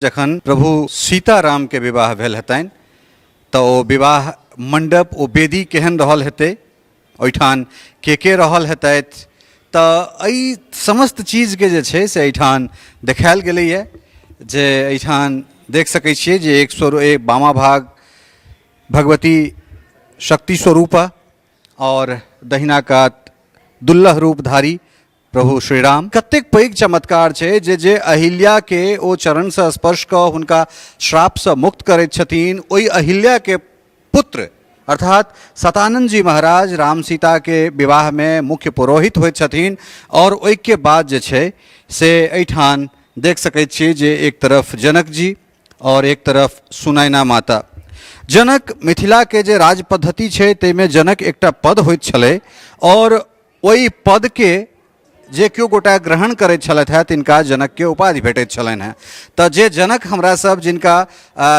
जखन प्रभु सीताराम के विवाह भेल हेतनि तऽ ओ विवाह मंडप ओ वेदी केहन रहल हेतै, ओहिठान के रहल हेतथि, तऽ एहि समस्त चीजके जे छै से एहिठान देखायल गेलैए। जे एहिठान देख सकै छियै जे एक बामा भाग भगवती शक्ति स्वरूप और दहिना कात दुल्लह रूपधारी प्रभु श्री राम। कतेक पैघ चमत्कार छै जे जे अहिल्या के ओ चरण से स्पर्श कऽ हुनका श्राप से मुक्त करैत छथिन, ओहि अहिल्या के पुत्र अर्थात सतानंद जी महाराज राम सीता के विवाह में मुख्य पुरोहित होइत छथिन। और ओहि के बाद जे छै से एहिठान देख सकैत छियै जे एक तरफ जनक जी और एक तरफ सुनैना माता। जनक मिथिला के जे राज पद्धति छै ताहिमे जनक एकटा पद होइत छलै और ओहि पद के जे केओ गोटा ग्रहण करैत छलथि हैं तिनका जनक के उपाधि भेटैत छलनि हैं। तऽ जे जनक हमरा सब जिनका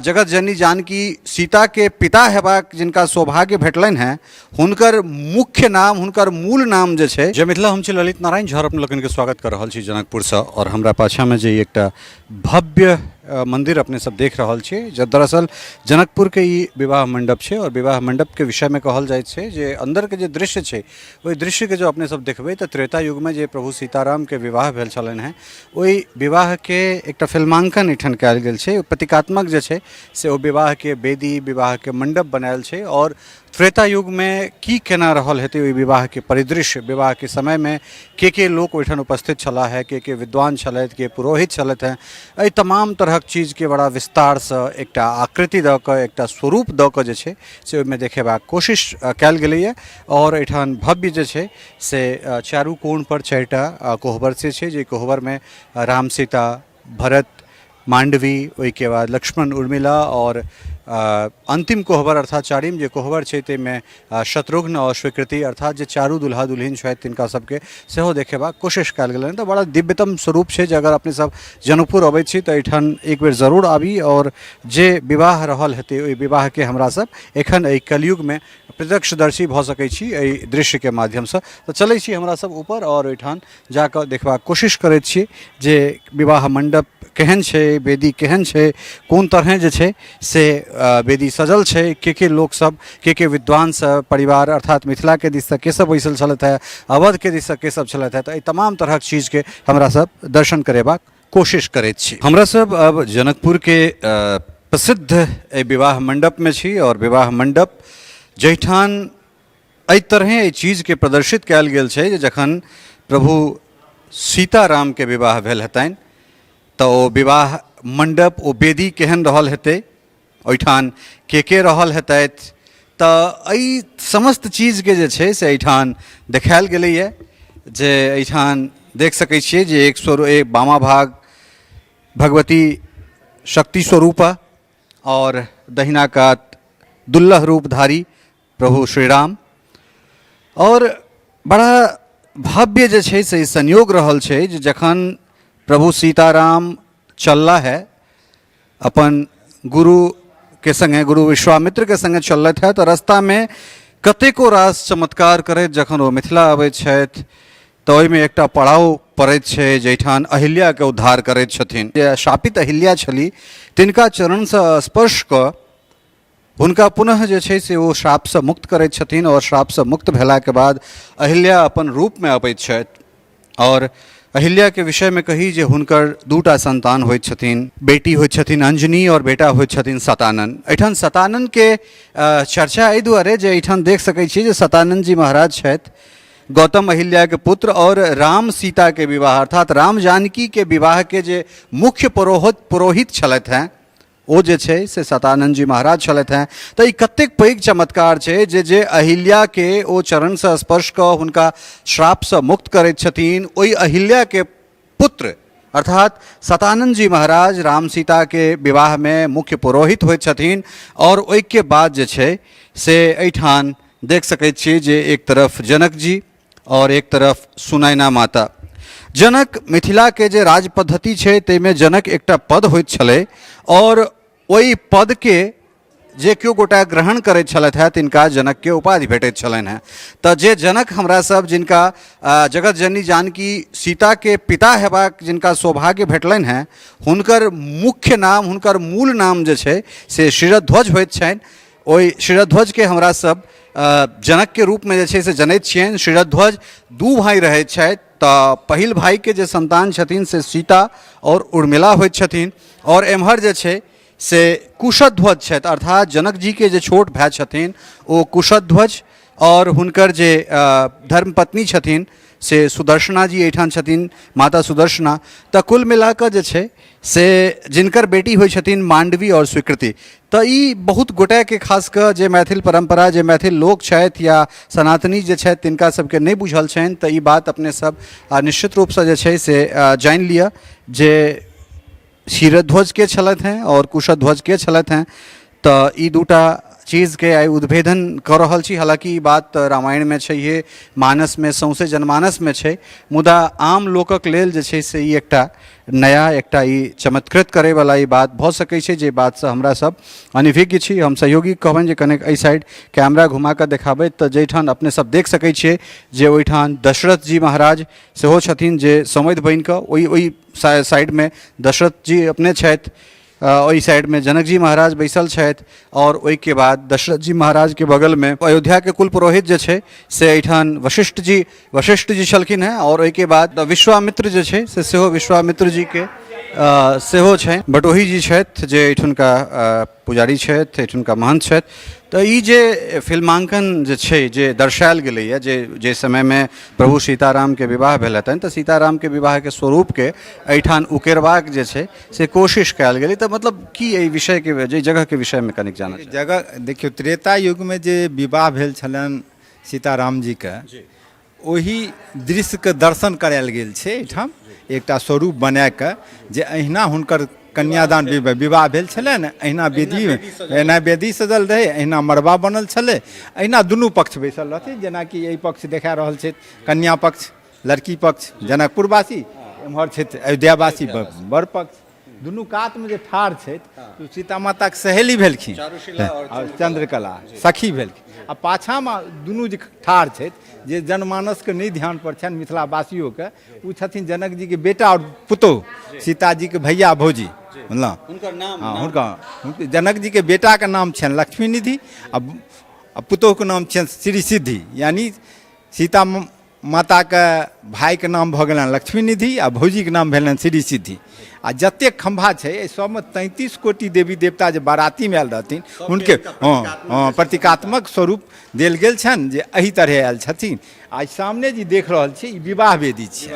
जगत जननी जानकी सीता के पिता हेबाक जिनका सौभाग्य भेटलनि हैं, हुनकर मुख्य नाम, हुनकर मूल नाम जे छै, जे मिथिला हम छी ललित नारायण झा अपन लोकनि के स्वागत कर रहल छी जनकपुर से। और हमरा पाछा में जे एकटा भव्य मंदिर अपने सब देख रहल छी, जे दरअसल जनकपुर के ई विवाह मंडप छै। और विवाह मंडप के विषय में कहल जाइत छै जे अंदर के जे दृश्य छै, ओहि दृश्य के जो अपने सब देखबै तऽ त्रेता युग में जे प्रभु सीताराम के विवाह भेल छलनि हैं, ओहि विवाह के एकटा फिल्मांकन एठन कयल गेल छै। प्रतीकात्मक जे छै से ओ विवाह के वेदी, विवाह के मंडप बनायल छै। और त्रेता युग में की केना रहल हेतै ओहि विवाह के परिदृश्य, विवाह के समय में के लोक ओहिठाम उपस्थित छलाह है, के विद्वान छलथि, के पुरोहित छलथि हैं, एहि तमाम तरहक चीज के बड़ा विस्तार से एकटा आकृति दऽ कऽ, एकटा स्वरूप दऽ कऽ जे छै से ओहिमे देखेबाक कोशिश कयल गेलैए। और एहिठाम भव्य जे छै से चारू कोण पर 4टा कोहबर से छै, जे कोहबर में राम सीता, भरत, मांडवी, ओहि के बाद लक्ष्मण, उर्मिला और अंतिम कोहबर अर्थात चारिम जे कोहबर छै ताहिमे शत्रुघ्न और स्वीकृति अर्थात जे चारू दुल्हा दुल्हिन छथि तिनका सबके सेहो देखेबाक कोशिश कयल गेलनि। तऽ बड़ा दिव्यतम स्वरूप छै, जे अगर अपने सब जनकपुर अबैत छी तऽ एहिठाम एक बेर जरूर आबी और जे विवाह रहल हेतै ओहि विवाह के हमरा सब एखन एहि कलयुग में प्रत्यक्षदर्शी भऽ सकै छी एहि दृश्य के माध्यम से। तऽ चलै छी हमरा सब ऊपर और ओहिठाम जाकऽ देखबाक कोशिश करैत छी जे विवाह मंडप केहन छै, वेदी केहन छै, कोन तरह जे छै से वेदी सजल छै, के लोक सब, के विद्वान सब परिवार अर्थात मिथिला के दिस से के सब बैसल छलथि है, अवध के दिस से के सब छलथि है, तऽ तमाम तरहक चीज के हमरा सब दर्शन करेबाक कोशिश करैत छी। हमरा सब अब जनकपुर के प्रसिद्ध विवाह मंडप में छी। और विवाह मंडप जहिठान एहि तरह एहि चीज के प्रदर्शित कयल गेल छै जे जखन प्रभु सीताराम के विवाह भेल हेतनि तऽ ओ विवाह मंडप ओ वेदी केहन रहल हेतै, ओहिठान के रहल हेतथि, तऽ एहि समस्त चीज के जे छै से एहिठान देखायल गेलैए। जे एहिठान देख सकै छियै जे एक बामा भाग भगवती शक्ति स्वरूप और दहिना कात दुल्लह रूपधारी प्रभु श्री राम। और बड़ा भव्य जे छै से संयोग रहल छै जे जखन प्रभु सीताराम चलला है अपन गुरु के संगे, गुरु विश्वामित्र के संगे चलत है, तो रास्ता में कतेको रास चमत्कार करैत जखन ओ मिथिला अबैत छथि तऽ ओहिमे एकटा पड़ाव पड़ैत छै जहिठान अहिल्या के उद्धार करैत छथिन। जे शापित अहिल्या छली तिनका चरण से स्पर्श कऽ हुनका पुनः जे छै से ओ श्राप से मुक्त करैत छथिन। और श्राप से मुक्त भेला के बाद अहिल्या अपन रूप में अबैत छथि। और अहिल्या के विषय में कही जे हुनकर 2टा संतान होइत छथिन, बेटी होइत छथिन अंजनी और बेटा होइत छथिन सतानन। एहिठाम सतानन के चर्चा एहि दुआरे जे एहिठाम देख सकै छी जे सतानंद जी महाराज छथि गौतम अहिल्या के पुत्र। और राम सीता के विवाह अर्थात राम जानकी के विवाह के जे मुख्य पुरोहित छलथि हैं ओ जे छै से सतानंद जी महाराज छलथि हैं। तऽ ई कतेक पैघ चमत्कार छै जे जे अहिल्या के ओ चरण से स्पर्श कऽ हुनका श्राप से मुक्त करैत छथिन, ओहि अहिल्या के पुत्र अर्थात सतानंद जी महाराज राम सीता के विवाह में मुख्य पुरोहित होइत छथिन। और ओहि के बाद जे छै से एहिठाम देख सकैत छियै जे एक तरफ जनक जी और एक तरफ सुनैना माता। जनक मिथिला के जे राज पद्धति छै ताहिमे जनक एकटा पद होइत छलै और ओहि पद के जे केओ गोटा ग्रहण करैत छलथि हेँ तिनका जनकके उपाधि भेटैत छलनि हेँ। तऽ जे जनक हमरा सब जिनका जगत जननी जानकी सीताके पिता हेबाक जिनका सौभाग्य भेटलनि हेँ, हुनकर मुख्य नाम, हुनकर मूल नाम जे छै से शिरध्वज होइत छनि। ओहि शिरध्वजके हमरा सब जनकके रूपमे जे छै से जनैत छियनि। शिरध्वज दू भाइ रहैत छथि, तऽ पहिल भाइके जे संतान छथिन से सीता और उर्मिला होइत छथिन, और एम्हर जे छै से कुशध्वज छथि, अर्थात जनक जी के जे छोट भाइ छथिन ओ कुशध्वज, और हुनकर जे धर्मपत्नी छथिन से सुदर्शना जी एहिठाम छथिन, माता सुदर्शना। तऽ कुल मिलाकऽ जे छै से जिनकर बेटी होइ छथिन मांडवी और स्वीकृति। तऽ ई बहुत गोटेके खास कऽ जे मैथिल परम्परा, जे मैथिल लोक छथि या सनातनी जे छथि तिनका सबके नहि बुझल छनि, तऽ ई बात अपने सब निश्चित रूपसँ जे छै से जानि लिअ जे क्षीरध्वज के छलथि हैं और कुशध्वज के छलथि हैं। तऽ ई दूटा चीज़के आइ उद्भेदन कऽ रहल छी। हालांकि ई बात रामायणमे छैहे, मानसमे, सौंसे जनमानसमे छै, मुदा आम लोकक लेल जे छै से ई एकटा नया, एकटा ई चमत्कृत करैवला ई बात भऽ सकै छै, जे बातसँ हमरा सब अनभिज्ञ छी। हम सहयोगी कहबनि जे कनेक एहि साइड कैमरा घुमा कऽ देखाबैत तऽ जाहिठाम अपने सब देख सकै छियै जे ओहिठाम दशरथ जी महाराज सेहो छथिन, जे समधि बनि कऽ ओहि साइडमे दशरथ जी अपने छथि, ओहि साइडमे जनक जी महाराज बैसल छथि, और ओहिके बाद दशरथ जी महाराज के बगलमे अयोध्या के कुल पुरोहित जे छै से एहिठाम वशिष्ठ जी छलखिन हेँ, और ओहिके बाद विश्वामित्र जे छै से सेहो विश्वामित्र जी के सेहो छनि। बटोही जी छथि जे एहिठुनका पुजारी छथि, एहिठुनका महंत छथि। तऽ ई जे फिल्मांकन जे छै, जे दर्शायल गेलैए, जे समयमे प्रभु सीतारामके विवाह भेल हेतनि, तऽ सीतारामके विवाहके स्वरूपके एहिठाम उकेरबाक जे छै से कोशिश कयल गेलै। तऽ मतलब की एहि विषयके, जे जगहके विषयमे कनिक जानऽ चाही। जगह देखियौ, त्रेता युगमे जे विवाह भेल छलनि सीताराम जीके, ओही दृश्यके दर्शन करायल गेल छै एहिठाम, एकटा स्वरूप बनाकऽ, जे अहिना हुनकर कन्यादान विवाह भेल छलै ने, अहिना वेदी सजल रहै, अहिना मड़बा बनल छलै, अहिना दुनू पक्ष बैसल रहथिन। जेनाकि एहि पक्ष देखा रहल छै कन्या पक्ष, लड़की पक्ष जनकपुरवासी, एम्हर छथि अयोध्यावासी वर पक्ष। दुनू कातमे जे ठाढ़ छथि सीता माताके सहेली भेलखिन और चंद्रकला सखी भेलखिन, आ पाछामे दुनू जे ठाढ़ छथि, जे जनमानसके नहीं ध्यान पर छनि मिथिलावासियोके, ओ छथिन जनक जी के बेटा और पुतोह, सीताजी के भैया भौजी, बुझलहुँ। हुनकर जनक जी के बेटा के नाम छनि लक्ष्मी निधि, आ पुतोह के नाम छनि श्री सिद्धि। यानी सीता माता के भाई के नाम भऽ गेलनि लक्ष्मी निधि, आ भौजी के नाम भेलनि श्री सिद्धि। आ जतेक खम्भा छै एहि सबमे 33 कोटि देवी देवता जे बारातीमे आयल रहथिन, हुनके प्रतीकात्मक स्वरूप देल गेल छनि, जे एहि तरह आयल छथिन। आज सामने जी देख रहल छी ई विवाह वेदी छै,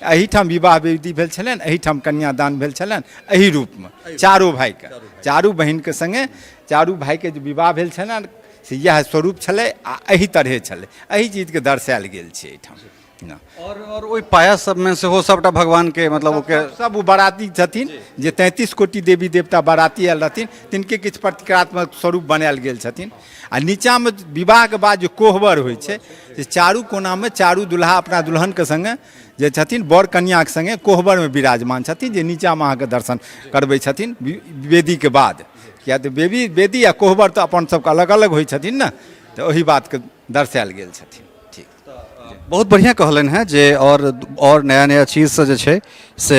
एहिठाम विवाह वेदी भेल छलनि, एहिठाम कन्यादान भेल छलनि, एहि रूपमे चारू भाइके, चारू बहिनके संगे चारू भाइके जे विवाह भेल छलनि से इएह स्वरूप छलै, आ एहि तरह छलै, एहि चीजके दर्शायल गेल छै एहिठाम। और ओहि पाया सबमे सेहो सबटा भगवानके मतलब ओके सब ओ बाराती छथिन, जे 33 कोटि देवी देवता बाराती आयल रहथिन, तिनके किछु प्रतीकात्मक स्वरूप बनायल गेल छथिन। आ नीचाँमे विवाहके बाद जे कोहबर होइ छै, से चारू कोनामे चारू दुल्हा अपना दुल्हनके संगे जे छथिन, बर कन्याके संगे कोहबरमे विराजमान छथिन, जे नीचाँमे अहाँके दर्शन करबै छथिन वेदीके बाद। किया तऽ वेदी आ कोहबर तऽ अपन सबके अलग अलग होइ छथिन ने, तऽ ओहि बातके दर्शायल गेल छथिन। बहुत बढ़िया कहलन हैं जे और नया नया चीज से जे छै से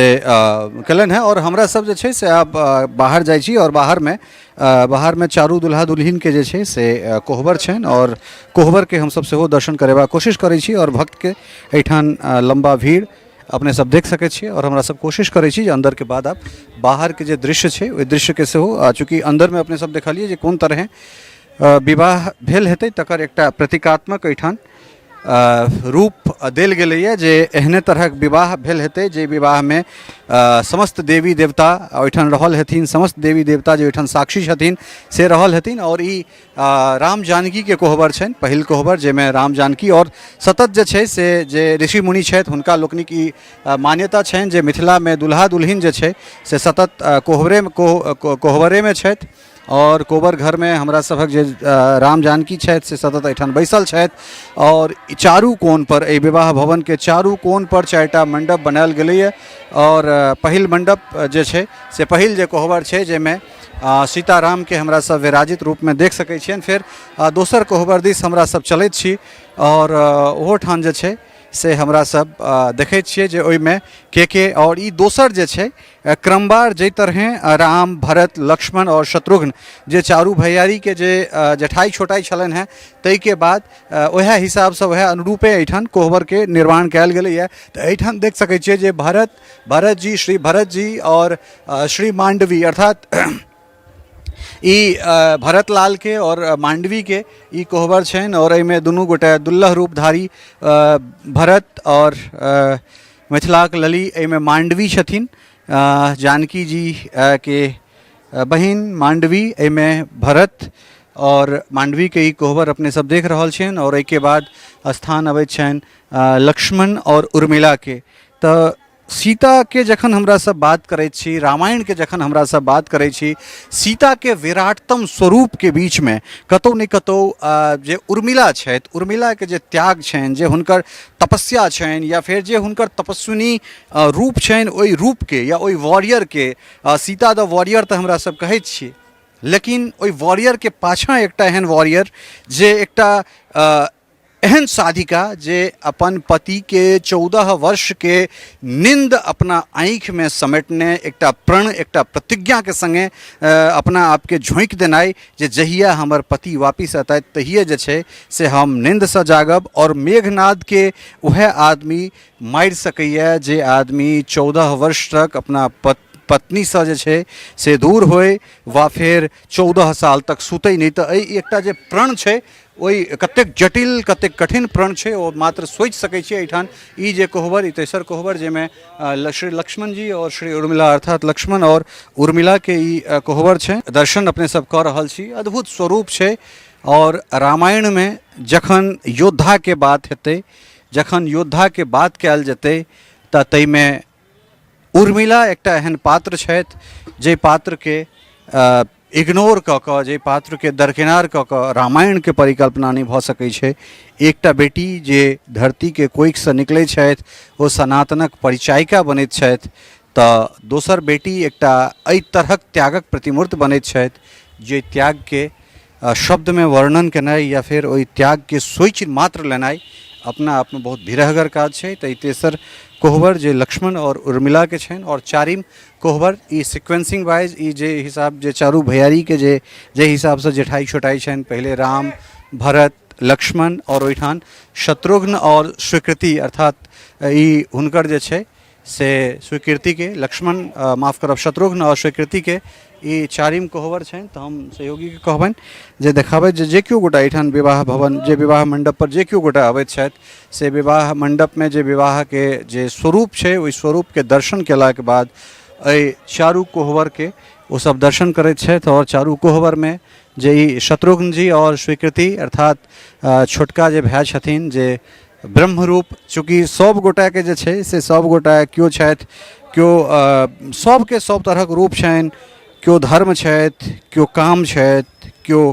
कलन है। और हमरा सब जे छै से आब बाहर जाइ छी, और बाहर में चारू दुल्हा दुल्हिन के जे छै से कोहबर छनि, और कोहबर के हम सब सेहो दर्शन करेबाक कोशिश करै छी। और भक्त के एहिठाम लंबा भीड़ अपने सब देख सकै छियै, और हमरा सब कोशिश करै छी जे अंदर के बाद आब बाहर के जे दृश्य छै ओहि दृश्य के सेहो, चूँकि अंदर में अपने सब देखलियै जे कोन तरह विवाह भेल हेतै तकर एकटा प्रतीकात्मक एहिठाम रूप देल गेलैए, जे एहने तरहक विवाह भेल हेतै जे विवाहमे समस्त देवी देवता ओहिठाम रहल हेथिन, समस्त देवी देवता जे ओहिठाम साक्षी छथिन से रहल हेथिन। और ई राम जानकी के कोहबर छनि, पहिल कोहबर, जाहिमे राम जानकी और सतत जे छै से जे ऋषि मुनि छथि हुनका लोकनिक ई मान्यता छनि जे मिथिलामे दुल्हा दुल्हिन जे छै से सतत कोहबरेमे छथि। और कोबर घर में हमरा सभक जे राम जानकी छथि से सतत एहिठाम बैसल छथि और चारू कोण पर एहि विवाह भवन के चारू कोण पर 4टा मंडप बनायल गेलैए और पहिल मंडप जे छै से पहिल जे कोहबर छै जाहिमे सीताराम के हमरा सब विराजित रूप में देख सकै छियनि। फिर दोसर कोहबर दिस हमरा सब चलैत छी और ओहो ठाम जे छै से हमरा सब देखैत छियै जे ओहिमे के और ई दोसर जे छै क्रमवार जै तरहें राम भरत लक्ष्मण और शत्रुघ्न जे चारू भैयारी के जे जठाई छोटाई छलनि हैं ताहि के बाद वएह हिसाब से वएह अनुरूपे एहिठाम कोहबर के निर्माण कयल गेलैए। तऽ एहिठाम देख सकै छियै जे भरत जी श्री भरत जी और श्री मांडवी अर्थात ई भरत लाल के और मांडवी के ई कोहबर छनि और एहिमे दुनू गोटे दुल्लह रूपधारी भरत और मिथिलाक लली एहिमे मांडवी छथिन जानकी जी के बहिन मांडवी एहिमे भरत और मांडवी के ई कोहबर अपने सब देख रहल छियनि और एहिके बाद स्थान अबैत छनि लक्ष्मण और उर्मिला के। तऽ सीता के जखन हमरा सब बात करैत छी रामायण के जखन हमरा सब बात करैत छी सीता के विराटतम स्वरूप के बीच में कतौ ने कतौ जे उर्मिला छथि उर्मिला के जे त्याग छनि जे हुनकर तपस्या छनि या फिर जे हुनकर तपस्विनी रूप छनि ओहि रूप के या ओहि वॉरियर के सीता द वॉरियर तऽ हमरा सब कहैत छियै लेकिन ओहि वॉरियर के पाछा एकटा एहन वॉरियर जे एकटा एहन साधिका जे अपन पति के 14 वर्ष के निंद अपना आँखि में समेटने एकटा प्रण एकटा प्रतिज्ञा के संगे अपना आप के झोंक देनाई जे जहिया हमर पति वापिस अतैथ तहिए जे छै से हम निंद से जागब और मेघनाद के वह आदमी मारि सकैए जे आदमी 14 वर्ष तक अपना पत्नी से जे छै से दूर होय वा फिर 14 साल तक सुतै नहीं। तो एकटा जे प्रण छै ओहि कतेक जटिल कतेक कठिन प्रण छै ओ मात्र सोचि सकै छियै। एहिठाम ई जे कोहबर ई तेसर कोहबर जाहिमे श्री लक्ष्मण जी और श्री उर्मिला अर्थात लक्ष्मण और उर्मिला के ई कोहबर छै दर्शन अपने सब कऽ रहल छी। अद्भुत स्वरूप छै और रामायण में जखन योद्धा के बात हेतै जखन योद्धा के बात कयल जेतै तऽ ताहिमे उर्मिला एकटा एहन पात्र छथि जे पात्र के इग्नोर कऽ कऽ जे पात्र के दरकिनार कऽ कऽ रामायण के परिकल्पना नहीं भऽ सकै छै। एकटा बेटी जे धरती के कोइख से निकलै छथि ओ सनातनक परिचायिका बनैत छथि तऽ दोसर बेटी एकटा एहि तरहक त्यागक प्रतिमूर्त बनैत छथि जे त्याग के शब्द में वर्णन केनाइ या फिर ओहि त्याग के सोचि मात्र लेनाइ अपना आप में बहुत भिरहगर काज छै। तऽ तेसर कोहबर जे लक्ष्मण और उर्मिला के छनि और चारिम कोहबर ई सिक्वेंसिंग वाइज ई जे हिसाब जे चारू भैयारी के जे हिसाब से जेठाई छोटाई छनि पहले राम भरत लक्ष्मण और ओहिठाम शत्रुघ्न और स्वीकृति अर्थात ई हुनकर जे छै से स्वीकृति के लक्ष्मण माफ करब शत्रुघ्न और स्वीकृति के ई चारिम कोहबर छनि। तऽ हम सहयोगी के कहबनि जे देखाबथि जे केओ गोटा एहिठाम विवाह भवन जे विवाह मंडप पर जे केओ गोटा अबैत छथि से विवाह मंडप में जे विवाह के जे स्वरूप छै ओहि स्वरूप के दर्शन केला के बाद एहि चारू कोहबर के ओ सब दर्शन करैत छथि और चारू कोहबर में जे ई शत्रुघ्न जी और स्वीकृति अर्थात छोटका जे भाई छथिन जे ब्रह्मरूप चूँकि सब गोटा के जे छै से सब गोटा केओ छथि केओ सबके सब तरहक रूप छनि केओ धर्म छथि केओ काम छथि केओ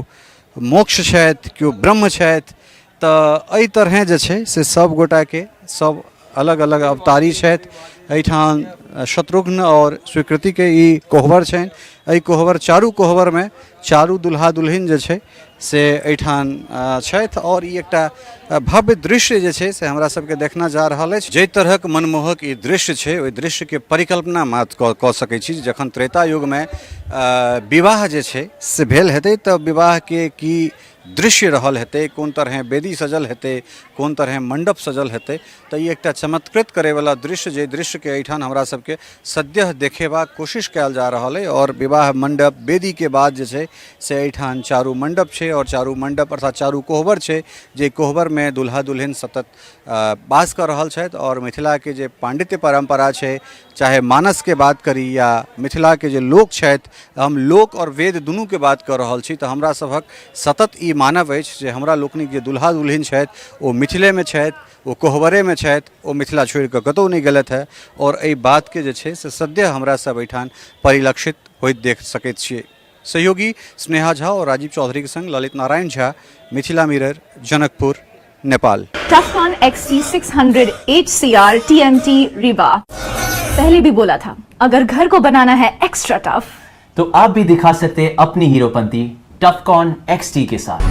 मोक्ष छथि केओ ब्रह्म छथि। तऽ एहि तरहे जे छै से सब गोटा के सब अलग अलग अवतारी छथि। एहिठाम शत्रुघ्न और स्वीकृति के ई कोहबर छनि। एहि कोहबर चारू कोहबर में चारू दुल्हा दुल्हिन जे छै से एहिठाम छथि और ई एकटा भव्य दृश्य जे छै से हमरा सबके देखना जा रहल अछि। जाहि तरहक मनमोहक ई दृश्य छै ओहि दृश्य के परिकल्पना मात्र कऽ सकै छी। जखन त्रेता युग में विवाह जे छै से भेल हेतै तऽ विवाह के की दृश्य रहल हेतै कोन तरह वेदी सजल हेतै कोन तरह मंडप सजल हेतै तऽ ई एकटा चमत्कृत करैवला दृश्य जे दृश्य के एहिठाम हमरा सबके सद्यः देखेबाक कोशिश कयल जा रहल अइ। और विवाह मंडप वेदी के बाद जे छै से एहिठाम चारू मंडप छै और चारू मंडप अर्थात चारू कोहबर छै जे कोहबर में दुल्हा दुल्हिन सतत वास कऽ रहल छथि। और मिथिला के जे पांडित्य परंपरा छै चाहे मानस के बात करी या मिथिला के जे लोक छथि हम लोक और वेद दुनू के बात कऽ रहल छी तऽ हमरा सभक सतत ई मानब अछि जे हमरा लोकनिक जे दुल्हा दुल्हिन छथि ओ मिथिले में छथि ओ कोहबरे में छथि ओ मिथिला छोड़ि कऽ कतहु नहि गेलथि है। और एहि बात के जे छै से सद्य हमरा सब एहिठाम परिलक्षित होइत देख सकैत छियै। सहयोगी स्नेहा झा और राजीव चौधरी के संग Lalit Narayan Jha, Mithila mirror, Janakpur, Nepal. टफकॉन XT 600 HCR TMT Rewa. पहले भी बोला था, अगर घर को बनाना है एक्स्ट्रा टफ तो आप भी दिखा सकते हैं अपनी हीरोपंती टफकॉन XT के साथ।